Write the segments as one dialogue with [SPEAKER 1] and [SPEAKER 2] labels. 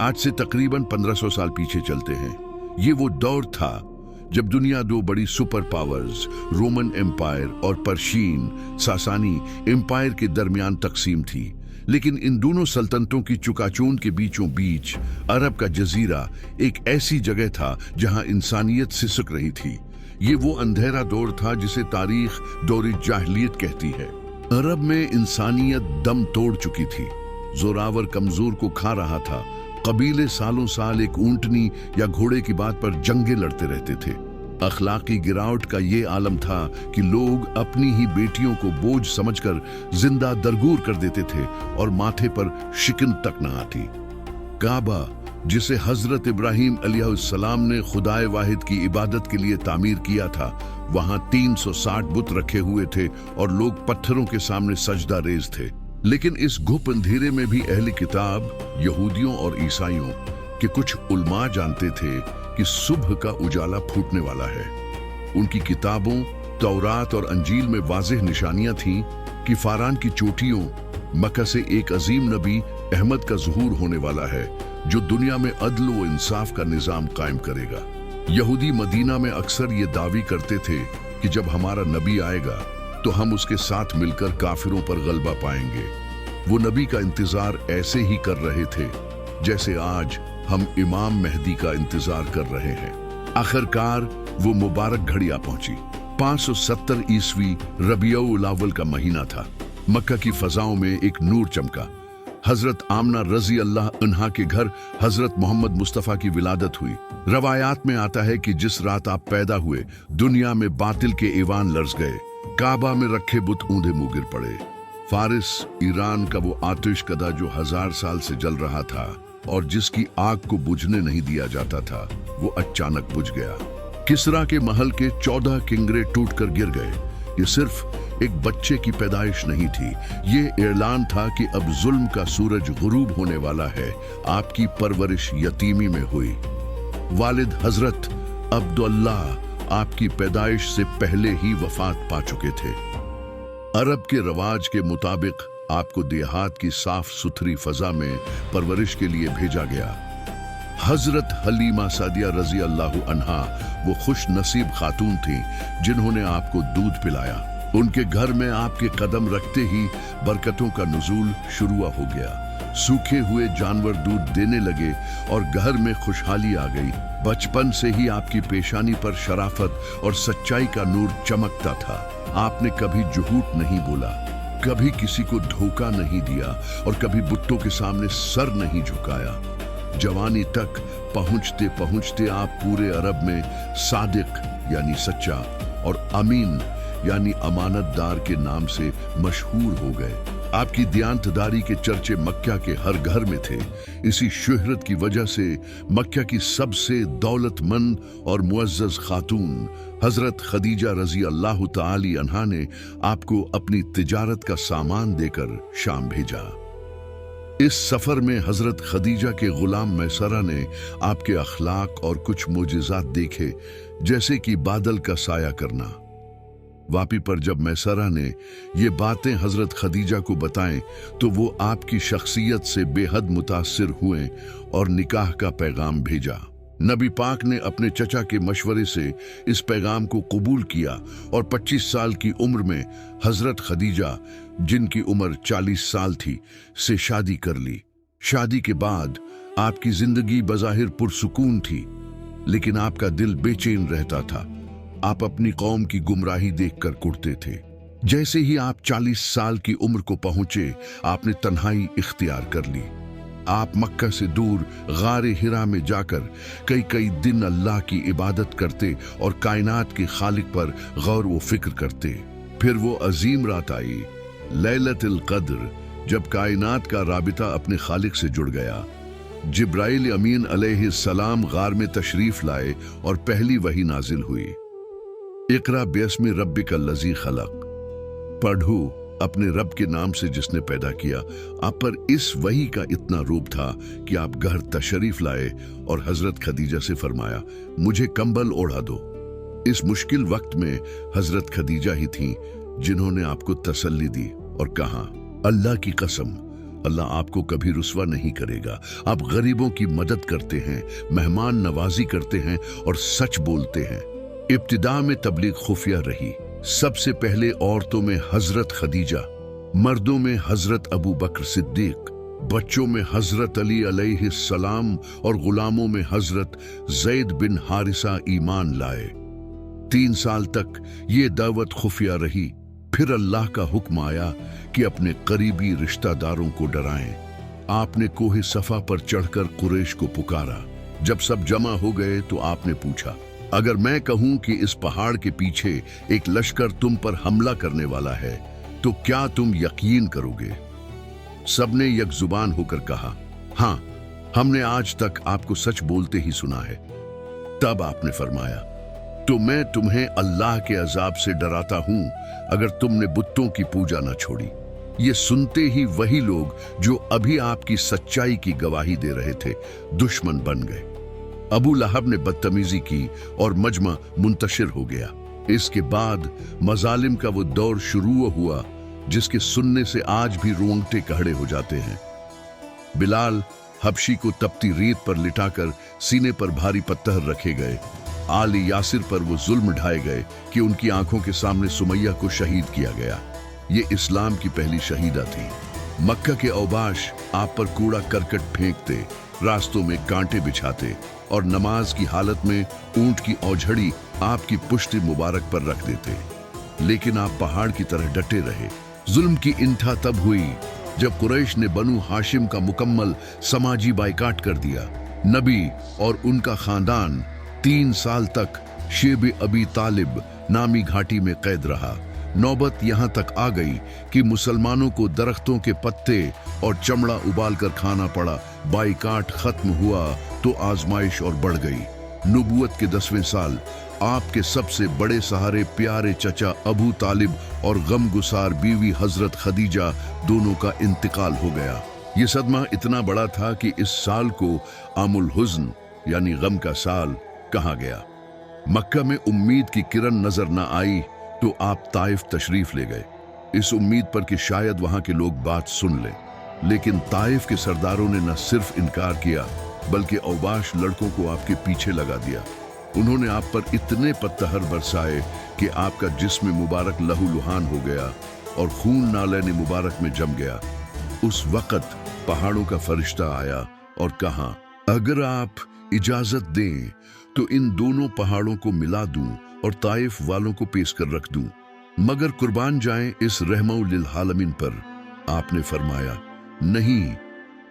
[SPEAKER 1] आज से तकरीबन 1500 साल पीछे चलते हैं। ये वो दौर था जब दुनिया दो बड़ी सुपर पावर्स रोमन एम्पायर और पर्शियन सासानी एम्पायर के दरमियान तकसीम थी। लेकिन इन दोनों सल्तनतों की चुकाचौंध के बीचों बीच अरब का जजीरा एक ऐसी जगह था जहां इंसानियत सिसक रही थी। ये वो अंधेरा दौर था जिसे तारीख दौर जाहिलियत कहती है। अरब में इंसानियत दम तोड़ चुकी थी, जोरावर कमजोर को खा रहा था। कबीले सालों साल एक ऊंटनी या घोड़े की बात पर जंगे लड़ते रहते थे। अखलाकी गिरावट का ये आलम था कि लोग अपनी ही बेटियों को बोझ समझकर जिंदा दरगूर कर देते थे और माथे पर शिकन तक न आती। काबा, जिसे हजरत इब्राहिम अलैहिस्सलाम ने खुदाए वाहिद की इबादत के लिए तामीर किया था, वहां 360 बुत रखे हुए थे और लोग पत्थरों के सामने सजदा रेज थे। लेकिन इस घुप अंधेरे में भी अहले किताब यहूदियों और ईसाइयों के कुछ उलमा जानते थे कि सुबह का उजाला फूटने वाला है। उनकी किताबों तौरात और अंजील में वाज़ेह निशानियां थीं कि फारान की चोटियों मक्का से एक अजीम नबी अहमद का ज़ुहूर होने वाला है जो दुनिया में अदल व इंसाफ का निज़ाम कायम करेगा। यहूदी मदीना में अक्सर ये दावी करते थे कि जब हमारा नबी आएगा तो हम उसके साथ मिलकर काफिरों पर गलबा पाएंगे। वो नबी का इंतजार ऐसे ही कर रहे थे जैसे आज हम इमाम मेहदी का इंतजार कर रहे हैं। आखिरकार वो मुबारक घड़ी आ पहुंची। 570 ईस्वी रबीउल अव्वल का महीना था। मक्का की फजाओं में एक नूर चमका। हजरत आमना रजी अल्लाह अन्हा के घर हजरत मोहम्मद मुस्तफ़ा की विलादत हुई। रवायात में आता है कि जिस रात आप पैदा हुए दुनिया में बातिल के ईवान लर्ज गए, काबा में रखे बुत ऊंधे मुंह गिर पड़े। फारिस ईरान का वो आतिश कदा जो 1000 साल से जल रहा था और जिसकी आग को बुझने नहीं दिया जाता था, वो अचानक बुझ गया। किसरा के महल के 14 किंगरे टूटकर गिर गए। ये सिर्फ एक बच्चे की पैदाइश नहीं थी, ये ऐलान था कि अब जुल्म का सूरज गुरूब होने वाला है। आपकी परवरिश यतीमी में हुई। वालिद हजरत अब्दुल्लाह आपकी पैदाइश से पहले ही वफात पा चुके थे। अरब के रवाज के मुताबिक आपको देहात की साफ सुथरी फजा में परवरिश के लिए भेजा गया। हजरत हलीमा सादिया रजी अल्लाह अन्हा वो खुश नसीब खातून थी जिन्होंने आपको दूध पिलाया। उनके घर में आपके कदम रखते ही बरकतों का नुज़ूल शुरू हो गया। सूखे हुए जानवर दूध देने लगे और घर में खुशहाली आ गई। बचपन से ही आपकी पेशानी पर शराफत और सच्चाई का नूर चमकता था। आपने कभी झूठ नहीं बोला, कभी किसी को धोखा नहीं दिया और कभी बुत्तों के सामने सर नहीं झुकाया। जवानी तक पहुंचते पहुंचते आप पूरे अरब में सादिक यानी सच्चा और अमीन यानी अमानतदार के नाम से मशहूर हो गए। आपकी दियानतदारी के चर्चे मक्का के हर घर में थे। इसी शोहरत की वजह से मक्का की सबसे दौलतमंद और मुअज़्ज़ज़ खातून हजरत खदीजा रजी अल्लाह ताली अन्हा ने आपको अपनी तिजारत का सामान देकर शाम भेजा। इस सफर में हजरत खदीजा के गुलाम मैसरा ने आपके अखलाक और कुछ मोजिज़ात देखे, जैसे कि बादल का साया करना। वापी पर जब मैसरा ने ये बातें हजरत खदीजा को बताएं तो वो आपकी शख्सियत से बेहद मुतासिर हुए और निकाह का पैगाम भेजा। नबी पाक ने अपने चचा के मशवरे से इस पैगाम को कबूल किया और 25 साल की उम्र में हजरत खदीजा, जिनकी उम्र 40 साल थी, से शादी कर ली। शादी के बाद आपकी जिंदगी बज़ाहिर पुरसुकून थी, लेकिन आपका दिल बेचैन रहता था। आप अपनी कौम की गुमराही देखकर कुढ़ते थे। जैसे ही आप 40 साल की उम्र को पहुंचे, आपने तन्हाई इख्तियार कर ली। आप मक्का से दूर गारे हिरा में जाकर कई कई दिन अल्लाह की इबादत करते और कायनात के खालिक पर गौर व फिक्र करते। फिर वो अजीम रात आई, लैलतुल क़द्र, जब कायनात का राबिता अपने खालिक से जुड़ गया। जिब्राइल अमीन अलैहिस्सलाम गार में तशरीफ लाए और पहली वही नाजिल हुई। इक़रा बिस्मि रब्बिकल लज़ी खलक़, पढ़ो अपने रब के नाम से जिसने पैदा किया। आप पर इस वही का इतना रूप था कि आप घर तशरीफ लाए और हजरत खदीजा से फरमाया, मुझे कंबल ओढ़ा दो। इस मुश्किल वक्त में हजरत खदीजा ही थीं जिन्होंने आपको तसल्ली दी और कहा, अल्लाह की कसम, अल्लाह आपको कभी रुस्वा नहीं करेगा। आप गरीबों की मदद करते हैं, मेहमान नवाजी करते हैं और सच बोलते हैं। इब्तिदा में तबलीग खुफिया रही। सबसे पहले औरतों में हजरत खदीजा, मर्दों में हजरत अबू बकर सिद्दीक, बच्चों में हजरत अली अलैहिस्सलाम और गुलामों में हजरत जैद बिन हारिसा ईमान लाए। 3 साल तक ये दावत खुफिया रही। फिर अल्लाह का हुक्म आया कि अपने करीबी रिश्तेदारों को डराएं। आपने कोहे सफा पर चढ़कर कुरैश को पुकारा। जब सब जमा हो गए तो आपने पूछा, अगर मैं कहूं कि इस पहाड़ के पीछे एक लश्कर तुम पर हमला करने वाला है तो क्या तुम यकीन करोगे? सबने यकजुबान होकर कहा, हाँ, हमने आज तक आपको सच बोलते ही सुना है। तब आपने फरमाया, तो मैं तुम्हें अल्लाह के अजाब से डराता हूं अगर तुमने बुत्तों की पूजा न छोड़ी। ये सुनते ही वही लोग जो अभी आपकी सच्चाई की गवाही दे रहे थे दुश्मन बन गए। अबू लहब ने बदतमीजी की और मजमा मुंतशिर हो गया। इसके बाद मजालिम का वो दौर शुरू हुआ जिसके सुनने से आज भी रोंगटे खड़े हो जाते हैं। बिलाल हबशी को तपती रेत पर लिटाकर सीने पर भारी पत्थर रखे गए। आली यासिर पर वो जुल्म ढाए गए कि उनकी आंखों के सामने सुमैया को शहीद किया गया। ये इस्लाम की पहली शहीदा थी। मक्का के औबाश आप पर कूड़ा करकट फेंकते, रास्तों में कांटे बिछाते और नमाज की हालत में ऊंट की औझड़ी आपकी पुश्ती मुबारक पर रख देते, लेकिन आप पहाड़ की तरह डटे रहे। जुल्म की इंतहा तब हुई जब कुरैश ने बनु हाशिम का मुकम्मल समाजी बाइकाट कर दिया। नबी और उनका खानदान 3 साल तक शेब अबी तालिब नामी घाटी में कैद रहा। नौबत यहां तक आ गई कि मुसलमानों को दरख्तों के पत्ते और चमड़ा उबाल कर खाना पड़ा। बाइकाट खत्म हुआ तो आजमाइश और बढ़ गई। नबूवत के 10वें साल आपके सबसे बड़े सहारे प्यारे चचा अबू तालिब और गमगुसार बीवी हजरत खदीजा दोनों का इंतकाल हो गया। ये सदमा इतना बड़ा था कि इस साल को आमुल हुज़्न यानी गम का साल कहा गया। मक्का में उम्मीद की किरण नजर न आई तो आप ताइफ तशरीफ ले गए, इस उम्मीद पर कि शायद वहां के लोग बात सुन लें। लेकिन ताइफ के सरदारों ने न सिर्फ इनकार किया बल्कि औबाश लड़कों को आपके पीछे लगा दिया। उन्होंने आप पर इतने पत्थर बरसाए कि आपका जिस्म मुबारक लहूलुहान हो गया और खून नाले मुबारक में जम गया। उस वक़्त पहाड़ों का फरिश्ता आया और कहा, अगर आप इजाजत दें तो इन दोनों पहाड़ों को मिला दूं और ताइफ वालों को पेश कर रख दूं, मगर कुर्बान जाएं इस रहमत लिल आलमीन पर। आपने फरमाया, नहीं,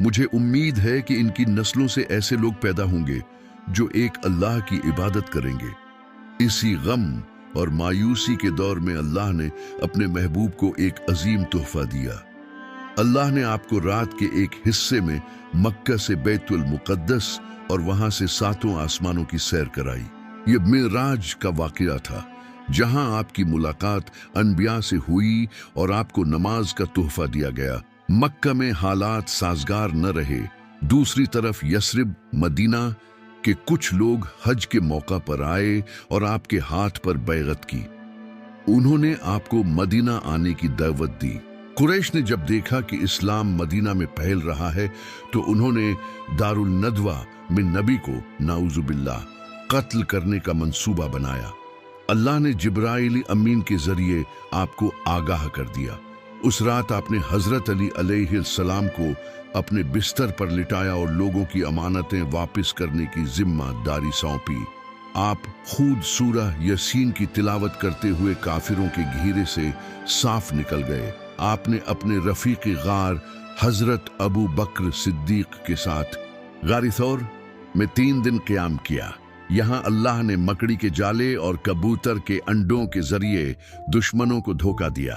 [SPEAKER 1] मुझे उम्मीद है कि इनकी नस्लों से ऐसे लोग पैदा होंगे जो एक अल्लाह की इबादत करेंगे। इसी गम और मायूसी के दौर में अल्लाह ने अपने महबूब को एक अजीम तोहफा दिया। अल्लाह ने आपको रात के एक हिस्से में मक्का से बैतुल मुकद्दस और वहां से 7 आसमानों की सैर कराई। ये मेराज का वाकया था जहां आपकी मुलाकात अनबिया से हुई और आपको नमाज का तोहफा दिया गया। मक्का में हालात साजगार न रहे। दूसरी तरफ यस्रिब मदीना के कुछ लोग हज के मौका पर आए और आपके हाथ पर बैगत की। उन्होंने आपको मदीना आने की दावत दी। कुरैश ने जब देखा कि इस्लाम मदीना में फैल रहा है तो उन्होंने दारुल नदवा में नबी को नाउजुबिल्लाह कत्ल करने का मंसूबा बनाया। अल्लाह ने जिब्राइल अमीन के जरिए आपको आगाह कर दिया। उस रात आपने हजरत अली अलैहिस्सलाम को अपने बिस्तर पर लिटाया और लोगों की अमानतें वापस करने की जिम्मेदारी सौंपी। आप खुद सूरह यासीन की तिलावत करते हुए काफिरों के घेरे से साफ निकल गए। आपने अपने रफीक गार हजरत अबू बकर सिद्दीक के साथ गारी थौर में 3 दिन क़याम किया। यहाँ अल्लाह ने मकड़ी के जाले और कबूतर के अंडों के जरिए दुश्मनों को धोखा दिया।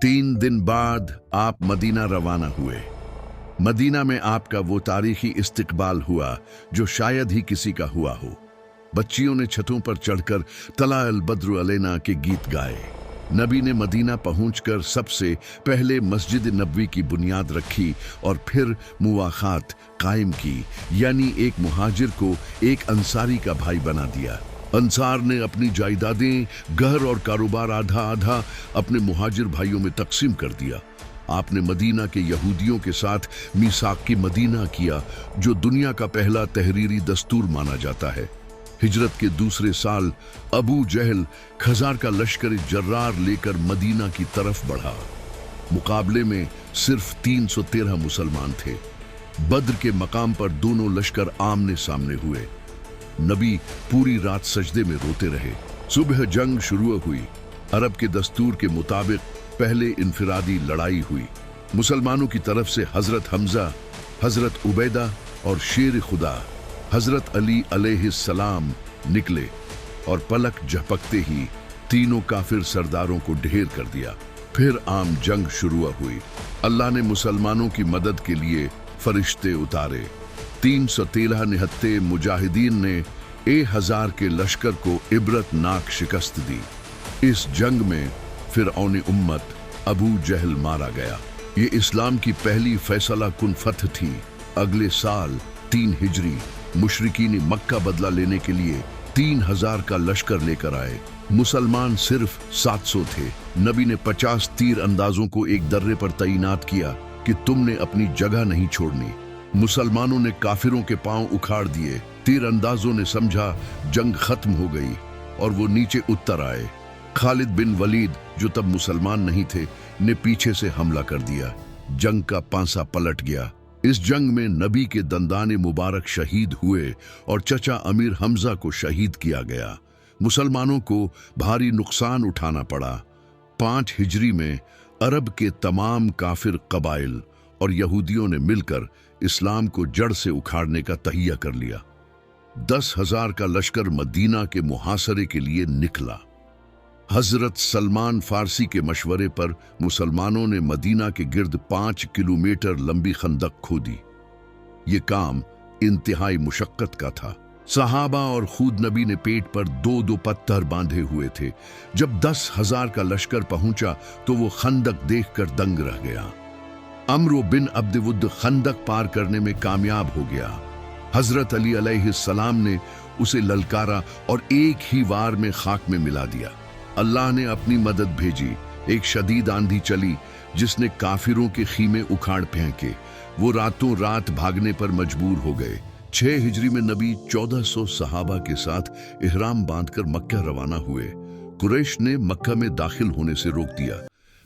[SPEAKER 1] 3 दिन बाद आप मदीना रवाना हुए। मदीना में आपका वो तारीखी इस्तकबाल हुआ जो शायद ही किसी का हुआ हो। बच्चियों ने छतों पर चढ़कर तला अल बद्र अलैना के गीत गाए। नबी ने मदीना पहुंचकर सबसे पहले मस्जिद नबवी की बुनियाद रखी और फिर मुवाखात कायम की, यानी एक मुहाजिर को एक अंसारी का भाई बना दिया। अंसार ने अपनी जायदादें, घर और कारोबार आधा आधा अपने मुहाजिर भाइयों में तकसीम कर दिया। आपने मदीना के यहूदियों के साथ मीसाक की मदीना किया, जो दुनिया का पहला तहरीरी दस्तूर माना जाता है। हिजरत के दूसरे साल अबू जहल खजार का लश्कर जर्रार लेकर मदीना की तरफ बढ़ा। मुकाबले में सिर्फ 313 मुसलमान थे। बद्र के मकाम पर दोनों लश्कर आमने सामने हुए। नबी पूरी रात सजदे में रोते रहे। सुबह जंग शुरू हुई। अरब के दस्तूर के मुताबिक पहले इनफिरादी लड़ाई हुई। मुसलमानों की तरफ से हजरत हमजा, हजरत उबैदा और शेर खुदा हजरत अली अलैहिस्सलाम निकले और पलक झपकते ही तीनों काफिर सरदारों को ढेर कर दिया। फिर आम जंग शुरू हुई। अल्लाह ने मुसलमानों की मदद के लिए फरिश्ते उतारे। 313 निहत्ते मुजाहिदीन ने 1000 के लश्कर को इबरतनाक शिकस्त दी। इस जंग में फिरऔन उम्मत अबू जहल मारा गया। ये इस्लाम की पहली फैसला कुन फतह थी। अगले साल 3 हिजरी मुशरिकीन मक्का बदला लेने के लिए 3000 का लश्कर लेकर आए। मुसलमान सिर्फ 700 थे। नबी ने 50 तीर अंदाजों को एक दर्रे पर तैनात किया कि तुमने अपनी जगह नहीं छोड़नी। मुसलमानों ने काफिरों के पांव उखाड़ दिए। तीर अंदाजों ने समझा जंग खत्म हो गई और वो नीचे उतर आए। खालिद बिन वलीद, जो तब मुसलमान नहीं थे, ने पीछे से हमला कर दिया। जंग का पांसा पलट गया। इस जंग में नबी के दंदाने मुबारक शहीद हुए और चचा अमीर हमजा को शहीद किया गया। मुसलमानों को भारी नुकसान उठाना पड़ा। 5 हिजरी में अरब के तमाम काफिर कबाइल और यहूदियों ने मिलकर इस्लाम को जड़ से उखाड़ने का तहिया कर लिया। 10,000 का लश्कर मदीना के मुहासरे के लिए निकला। हजरत सलमान फारसी के मशवरे पर मुसलमानों ने मदीना के गिर्द 5 किलोमीटर लंबी खंदक खोदी। ये काम इंतहाई मुशक्कत का था। सहाबा और खुद नबी ने पेट पर 2-2 पत्थर बांधे हुए थे। जब 10,000 का लश्कर पहुंचा तो वो खंदक देखकर दंग रह गया। अम्रो बिन अब्दवुद्द खंदक पार करने में कामयाब हो गया। हजरत अली अलैहिस्सलाम ने उसे ललकारा और एक ही वार में खाक में मिला दिया। अल्लाह ने अपनी मदद भेजी। एक शदीद आंधी चली जिसने काफिरों के खीमे उखाड़ फेंके। वो रातों रात भागने पर मजबूर हो गए। 6 हिजरी में नबी 1400 सहाबा के साथ इहराम बांधकर मक्का रवाना हुए। कुरैश ने मक्का में दाखिल होने से रोक दिया।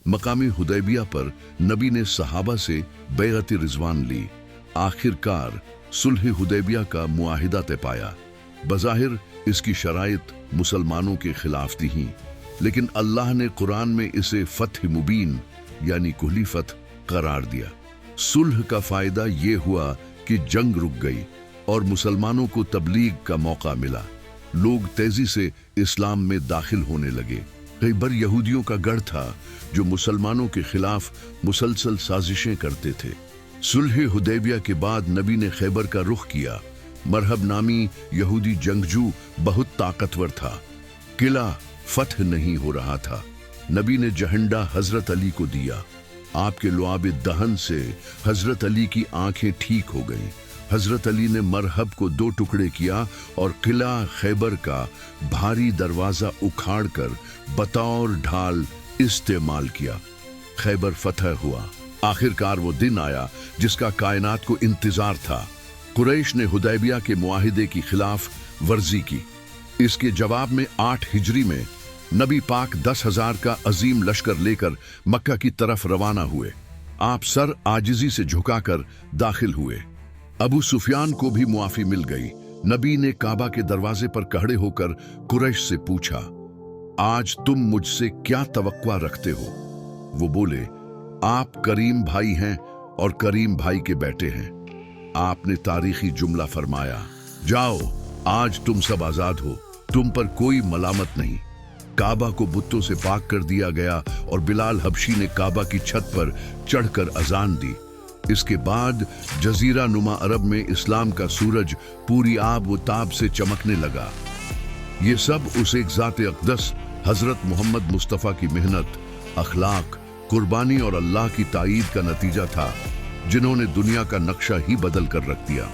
[SPEAKER 1] मकामी हुदैबिया पर नबी ने सहाबा से बैअत रिजवान ली। आखिरकार सुलह हुदैबिया का मुआहिदा तय पाया। बज़ाहिर इसकी शराइत मुसलमानों के खिलाफ थी, लेकिन अल्लाह ने कुरान में इसे फतह मुबीन यानी कुहली फतह करार दिया। सुलह का फायदा ये हुआ कि जंग रुक गई और मुसलमानों को तबलीग का मौका मिला। लोग तेजी से इस्लाम में दाखिल होने लगे। खैबर यहूदियों का गढ़ था जो मुसलमानों के खिलाफ मुसलसल साजिशें करते थे। सुलह हुदैबिया के बाद नबी ने खैबर का रुख किया। मरहब नामी यहूदी जंगजू बहुत ताकतवर था। किला फतह नहीं हो रहा था। नबी ने झंडा हजरत अली को दिया। आपके लुआब दहन से हजरत अली की आंखें ठीक हो गईं। हजरत अली ने मरहब को 2 टुकड़े किया और किला खैबर का भारी दरवाजा उखाड़कर बतौर ढाल इस्तेमाल किया। खैबर फतह हुआ। आखिरकार वो दिन आया जिसका कायनात को इंतजार था। कुरैश ने हुदैबिया के मुआहिदे की खिलाफ वर्जी की। इसके जवाब में 8 हिजरी में नबी पाक 10,000 का अजीम लश्कर लेकर मक्का की तरफ रवाना हुए। आप सर आजिजी से झुकाकर दाखिल हुए। अबू सुफियान को भी मुआफी मिल गई। नबी ने काबा के दरवाजे पर खड़े होकर कुरैश से पूछा, आज तुम मुझसे क्या तवक्कुआ रखते हो? वो बोले, आप करीम भाई हैं और करीम भाई के बेटे हैं। आपने तारीखी जुमला फरमाया, जाओ आज तुम सब आजाद हो, तुम पर कोई मलामत नहीं। काबा को बुतों से पाक कर दिया गया और बिलाल हबशी ने काबा की छत पर चढ़कर अजान दी। इसके बाद जजीरा नुमा अरब में इस्लाम का सूरज पूरी आब व ताब से चमकने लगा। ये सब उस एक ज़ात अक़दस हजरत मोहम्मद मुस्तफ़ा की मेहनत, अखलाक, कुर्बानी और अल्लाह की ताईद का नतीजा था, जिन्होंने दुनिया का नक्शा ही बदल कर रख दिया।